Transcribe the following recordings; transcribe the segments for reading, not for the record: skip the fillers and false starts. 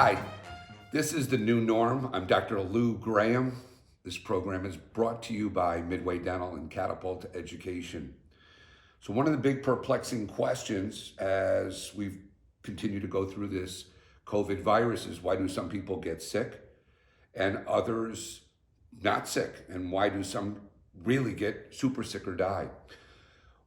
Hi, this is The New Norm. I'm Dr. Lou Graham. This program is brought to you by Midway Dental and Catapult Education. So one of the big perplexing questions as we've continued to go through this COVID virus is, why do some people get sick and others not sick? And why do some really get super sick or die?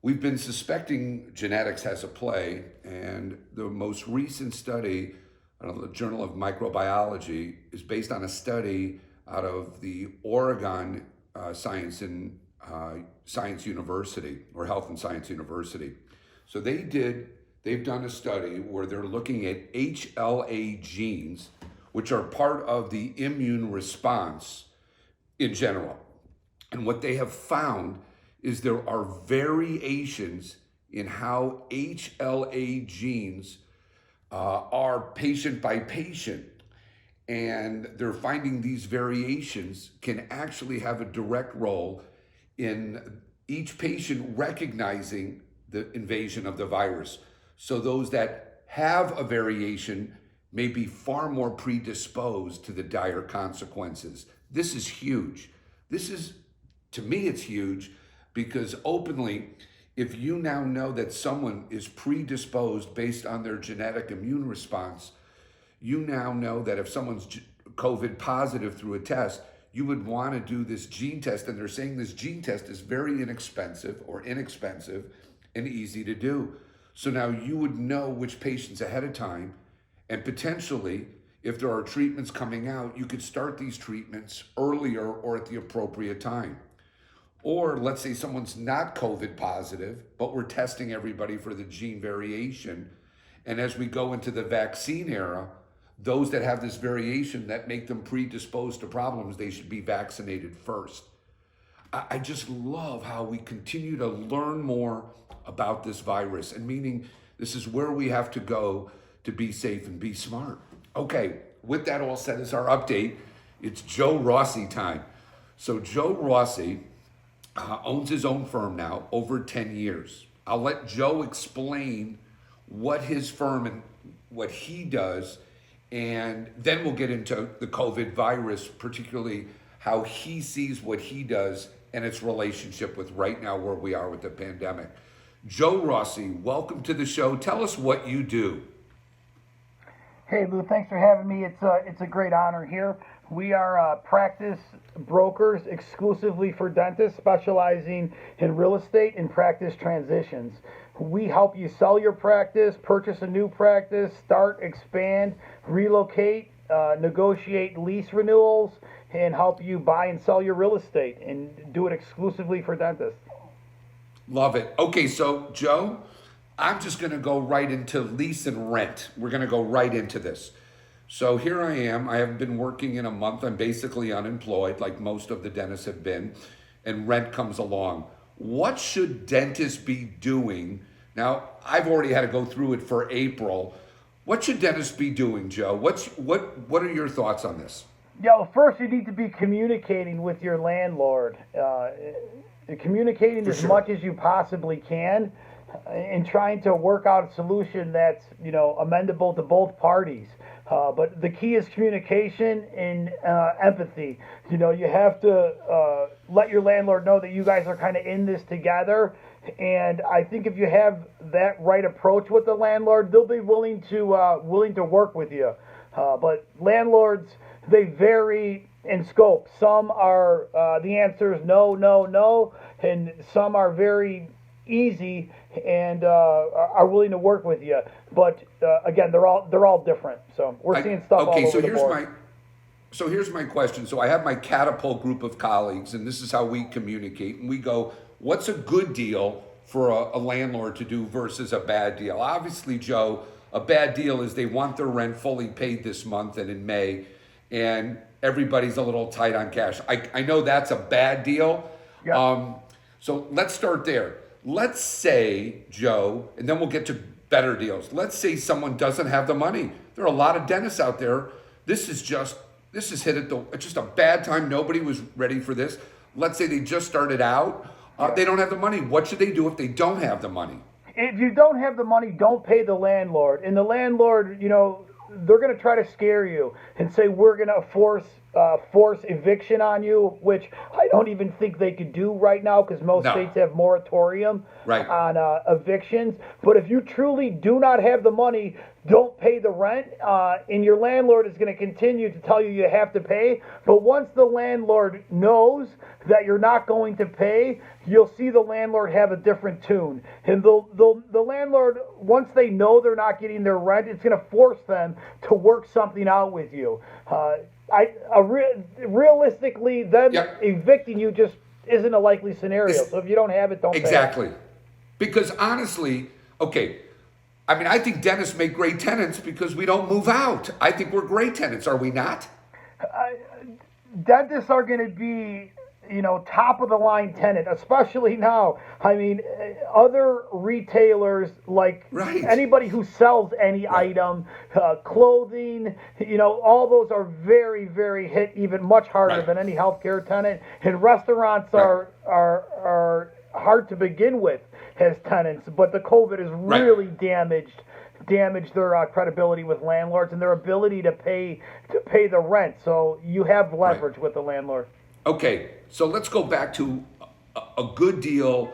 We've been suspecting genetics has a play, and the most recent study out of the Journal of Microbiology is based on a study out of the Oregon Science University, or Health and Science University. So they've done a study where they're looking at HLA genes, which are part of the immune response in general. And what they have found is there are variations in how HLA genes are patient by patient. And they're finding these variations can actually have a direct role in each patient recognizing the invasion of the virus. So those that have a variation may be far more predisposed to the dire consequences. This is huge. To me, it's huge because openly, if you now know that someone is predisposed based on their genetic immune response, you now know that if someone's COVID positive through a test, you would want to do this gene test. And they're saying this gene test is very inexpensive and easy to do. So now you would know which patients ahead of time, and potentially, if there are treatments coming out, you could start these treatments earlier or at the appropriate time. Or let's say someone's not COVID positive, but we're testing everybody for the gene variation. And as we go into the vaccine era, those that have this variation that make them predisposed to problems, they should be vaccinated first. I just love how we continue to learn more about this virus, and meaning this is where we have to go to be safe and be smart. Okay, with that all said, as our update, it's Joe Rossi time. So Joe Rossi owns his own firm now, over 10 years. I'll let Joe explain what his firm and what he does, and then we'll get into the COVID virus, particularly how he sees what he does and its relationship with right now where we are with the pandemic. Joe Rossi, welcome to the show. Tell us what you do. Hey Lou, thanks for having me. It's a great honor here. We are practice brokers exclusively for dentists, specializing in real estate and practice transitions. We help you sell your practice, purchase a new practice, start, expand, relocate, negotiate lease renewals, and help you buy and sell your real estate, and do it exclusively for dentists. Love it. Okay, so Joe, I'm just going to go right into lease and rent. We're going to go right into this. So here I am. I haven't been working in a month. I'm basically unemployed, like most of the dentists have been, and rent comes along. What should dentists be doing? Now, I've already had to go through it for April. What should dentists be doing, Joe? What are your thoughts on this? Yeah, well, first you need to be communicating with your landlord. Communicating as much as you possibly can, and trying to work out a solution that's, amendable to both parties. But the key is communication and empathy. You have to let your landlord know that you guys are kind of in this together. And I think if you have that right approach with the landlord, they'll be willing to work with you. But landlords, they vary in scope. Some are the answer is no, no, no, and some are very easy and are willing to work with you. But again, they're all different. So we're seeing stuff all over the board. So here's my question. So I have my Catapult group of colleagues, and this is how we communicate. And we go, what's a good deal for a landlord to do versus a bad deal? Obviously, Joe, a bad deal is they want their rent fully paid this month and in May, and everybody's a little tight on cash. I know that's a bad deal. Yeah. So let's start there. Let's say, Joe, and then we'll get to better deals. Let's say someone doesn't have the money. There are a lot of dentists out there. This is hit at just a bad time. Nobody was ready for this. Let's say they just started out. They don't have the money. What should they do if they don't have the money? If you don't have the money, don't pay the landlord. And the landlord, they're going to try to scare you and say we're going to force eviction on you, which I don't even think they could do right now because most No. states have moratorium Right. on evictions. But if you truly do not have the money, don't pay the rent, and your landlord is going to continue to tell you you have to pay. But once the landlord knows that you're not going to pay, you'll see the landlord have a different tune. And the landlord, once they know they're not getting their rent, it's going to force them to work something out with you. Realistically, them Yep. evicting you just isn't a likely scenario. So if you don't have it, don't pay it. Exactly. Because honestly, okay, I mean, I think dentists make great tenants because we don't move out. I think we're great tenants, are we not? Dentists are going to be, top of the line tenant, especially now. I mean, other retailers, like Right. anybody who sells any item, clothing, all those are very, very hit even much harder Right. than any healthcare tenant. And restaurants Right. are hard to begin with as tenants, but the COVID has really damaged their credibility with landlords and their ability to pay the rent. So you have leverage with the landlord. Okay, so let's go back to a good deal.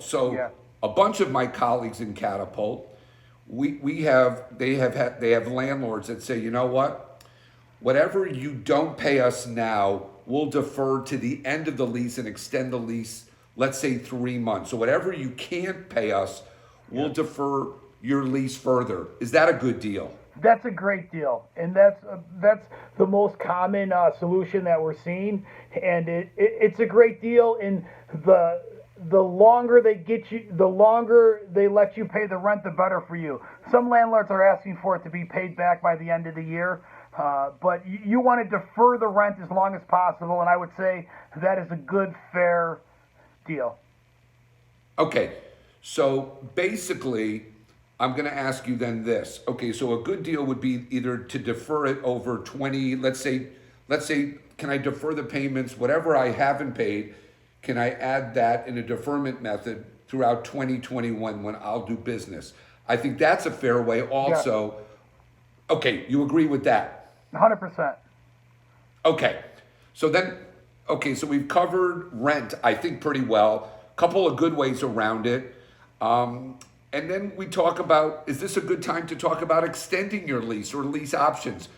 So Yeah. a bunch of my colleagues in Catapult, they have landlords that say, you know what? Whatever you don't pay us now, we'll defer to the end of the lease and extend the lease, let's say 3 months. So whatever you can't pay us, we'll defer your lease further. Is that a good deal? That's a great deal, and that's the most common solution that we're seeing, and it's a great deal. And the longer they get you, the longer they let you pay the rent, the better for you. Some landlords are asking for it to be paid back by the end of the year, but you want to defer the rent as long as possible, and I would say that is a good, fair deal. Okay, so basically, I'm going to ask you then this. Okay, so a good deal would be either to defer it over 20, let's say, can I defer the payments, whatever I haven't paid, can I add that in a deferment method throughout 2021 when I'll do business? I think that's a fair way also. Yeah. Okay, you agree with that? 100%. Okay, so we've covered rent, I think, pretty well. Couple of good ways around it. And then we talk about, is this a good time to talk about extending your lease or lease options?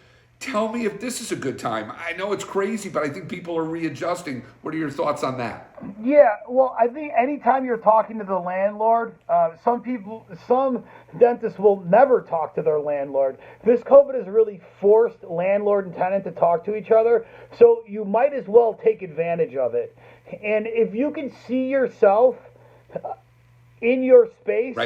Tell me if this is a good time. I know it's crazy, but I think people are readjusting. What are your thoughts on that? Yeah, well, I think anytime you're talking to the landlord, some dentists will never talk to their landlord. This COVID has really forced landlord and tenant to talk to each other, so you might as well take advantage of it. And if you can see yourself in your space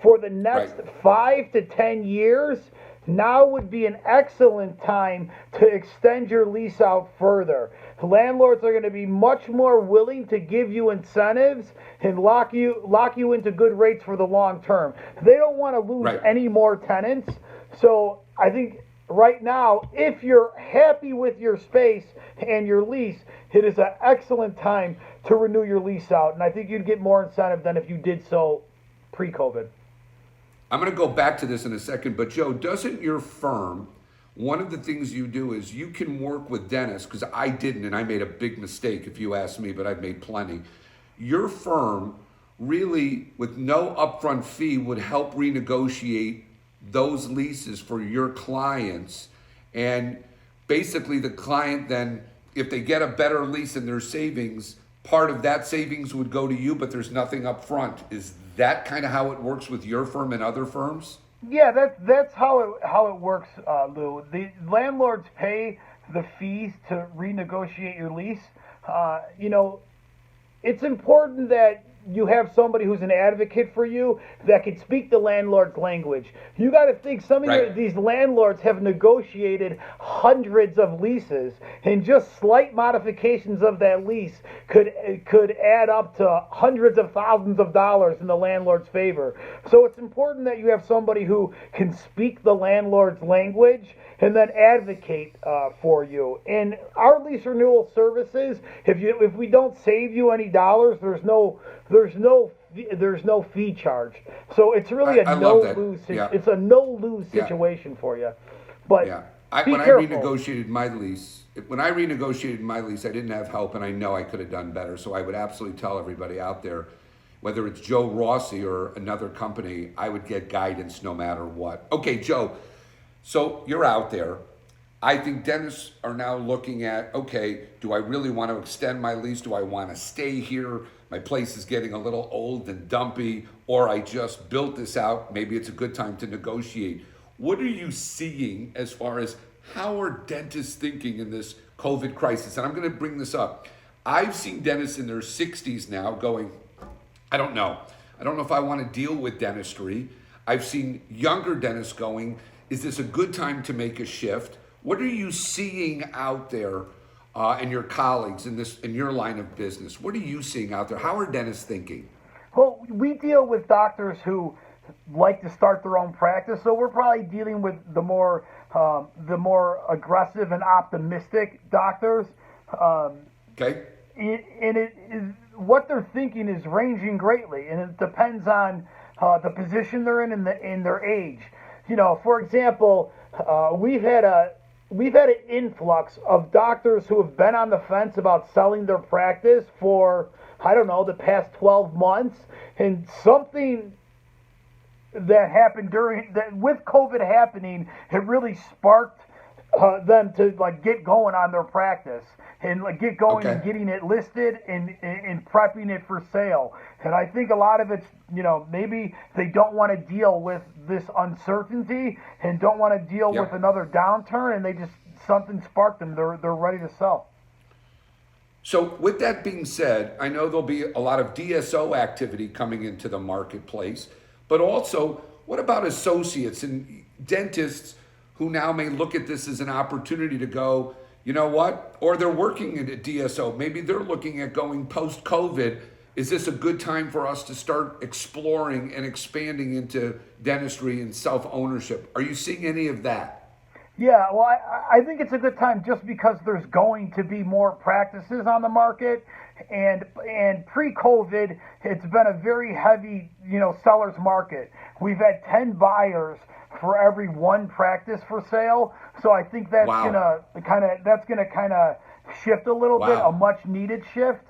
for the next 5 to 10 years, now would be an excellent time to extend your lease out further. Landlords are going to be much more willing to give you incentives and lock you into good rates for the long term. They don't want to lose any more tenants. So I think right now, if you're happy with your space and your lease, it is an excellent time to renew your lease out. And I think you'd get more incentive than if you did so pre-COVID. I'm going to go back to this in a second, but Joe, doesn't your firm, one of the things you do is you can work with dentists, because I didn't, and I made a big mistake if you ask me, but I've made plenty. Your firm really, with no upfront fee, would help renegotiate those leases for your clients. And basically the client then, if they get a better lease in their savings, part of that savings would go to you, but there's nothing up front. Is that kind of how it works with your firm and other firms? Yeah, that's how it works, Lou. The landlords pay the fees to renegotiate your lease. It's important that you have somebody who's an advocate for you that can speak the landlord's language. You got to think some of these landlords have negotiated hundreds of leases, and just slight modifications of that lease could add up to hundreds of thousands of dollars in the landlord's favor. So it's important that you have somebody who can speak the landlord's language and then advocate for you. And our lease renewal services, if we don't save you any dollars, there's no there's no fee charge. So it's really a I no love that. lose. Yeah. It's a no lose Yeah. situation for you. But Yeah. be When I careful. renegotiated my lease, I didn't have help, and I know I could have done better. So I would absolutely tell everybody out there, whether it's Joe Rossi or another company, I would get guidance no matter what. Okay, Joe, so you're out there. I think dentists are now looking at, okay, do I really want to extend my lease? Do I want to stay here? My place is getting a little old and dumpy, or I just built this out. Maybe it's a good time to negotiate. What are you seeing as far as how are dentists thinking in this COVID crisis? And I'm going to bring this up. I've seen dentists in their 60s now going, I don't know. I don't know if I want to deal with dentistry. I've seen younger dentists going, is this a good time to make a shift? What are you seeing out there and your colleagues in your line of business? What are you seeing out there? How are dentists thinking? Well, we deal with doctors who like to start their own practice, so we're probably dealing with the more aggressive and optimistic doctors. Okay. And it is what they're thinking is ranging greatly, and it depends on the position they're in and their age. You know, for example, we've had an influx of doctors who have been on the fence about selling their practice for, I don't know, the past 12 months, and something that happened with COVID happening, it really sparked them to like get going on their practice and like get going and getting it listed and prepping it for sale. And I think a lot of it's, you know, maybe they don't want to deal with this uncertainty and don't want to deal with another downturn, and they just something sparked them. They're ready to sell. So with that being said, I know there'll be a lot of DSO activity coming into the marketplace, but also what about associates and dentists who now may look at this as an opportunity to go, you know what? Or they're working at a DSO. Maybe they're looking at going post-COVID. Is this a good time for us to start exploring and expanding into dentistry and self-ownership? Are you seeing any of that? Yeah, well, I think it's a good time just because there's going to be more practices on the market, and pre-COVID, it's been a very heavy, you know, seller's market. We've had 10 buyers for every one practice for sale, so I think that's gonna kind of shift a little bit, a much needed shift,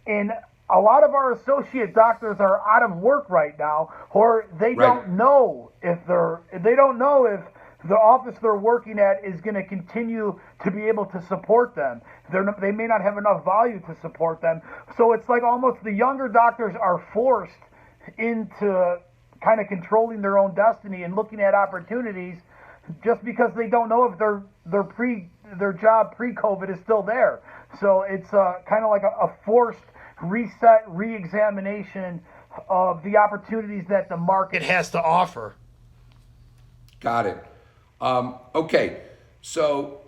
and a lot of our associate doctors are out of work right now, or they don't know if the office they're working at is going to continue to be able to support them. They may not have enough value to support them. So it's like almost the younger doctors are forced into kind of controlling their own destiny and looking at opportunities just because they don't know if their job pre-COVID is still there. So it's kind of like a forced reset, re-examination of the opportunities that the market has to offer. Got it. Okay, so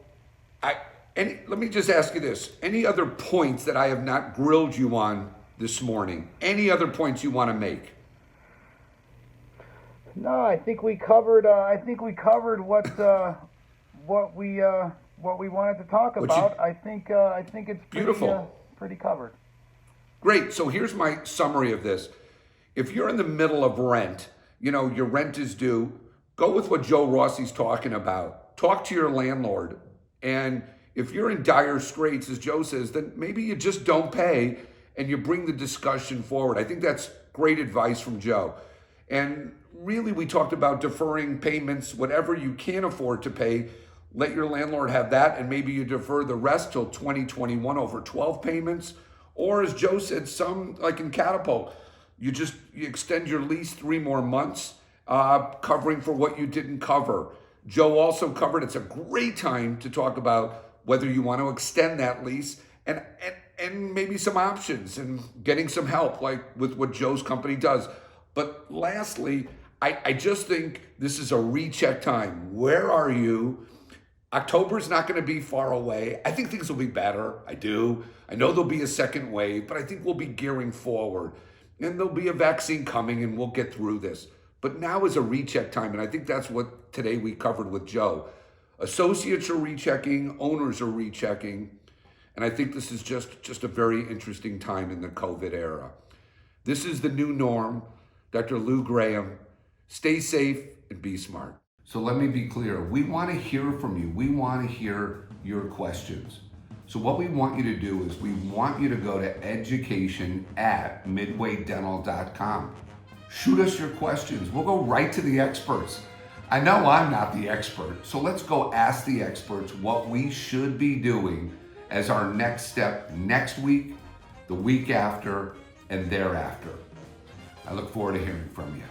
let me just ask you this. Any other points that I have not grilled you on this morning? Any other points you want to make? No, I think we covered. What we wanted to talk about. I think it's pretty covered. Great. So here's my summary of this. If you're in the middle of rent, you know your rent is due. Go with what Joe Rossi's talking about. Talk to your landlord. And if you're in dire straits, as Joe says, then maybe you just don't pay and you bring the discussion forward. I think that's great advice from Joe. And really, we talked about deferring payments, whatever you can afford to pay. Let your landlord have that, and maybe you defer the rest till 2021 over 12 payments. Or as Joe said, some, like in Catapult, you extend your lease 3 more months. Covering for what you didn't cover. Joe also covered, it's a great time to talk about whether you want to extend that lease and maybe some options and getting some help like with what Joe's company does. But lastly, I just think this is a recheck time. Where are you? October's not going to be far away. I think things will be better. I do. I know there'll be a second wave, but I think we'll be gearing forward. And there'll be a vaccine coming and we'll get through this. But now is a recheck time, and I think that's what today we covered with Joe. Associates are rechecking, owners are rechecking, and I think this is just a very interesting time in the COVID era. This is the new norm. Dr. Lou Graham. Stay safe and be smart. So let me be clear. We want to hear from you. We want to hear your questions. So what we want you to do is we want you to go to education@midwaydental.com. Shoot us your questions. We'll go right to the experts. I know I'm not the expert, so let's go ask the experts what we should be doing as our next step next week, the week after, and thereafter. I look forward to hearing from you.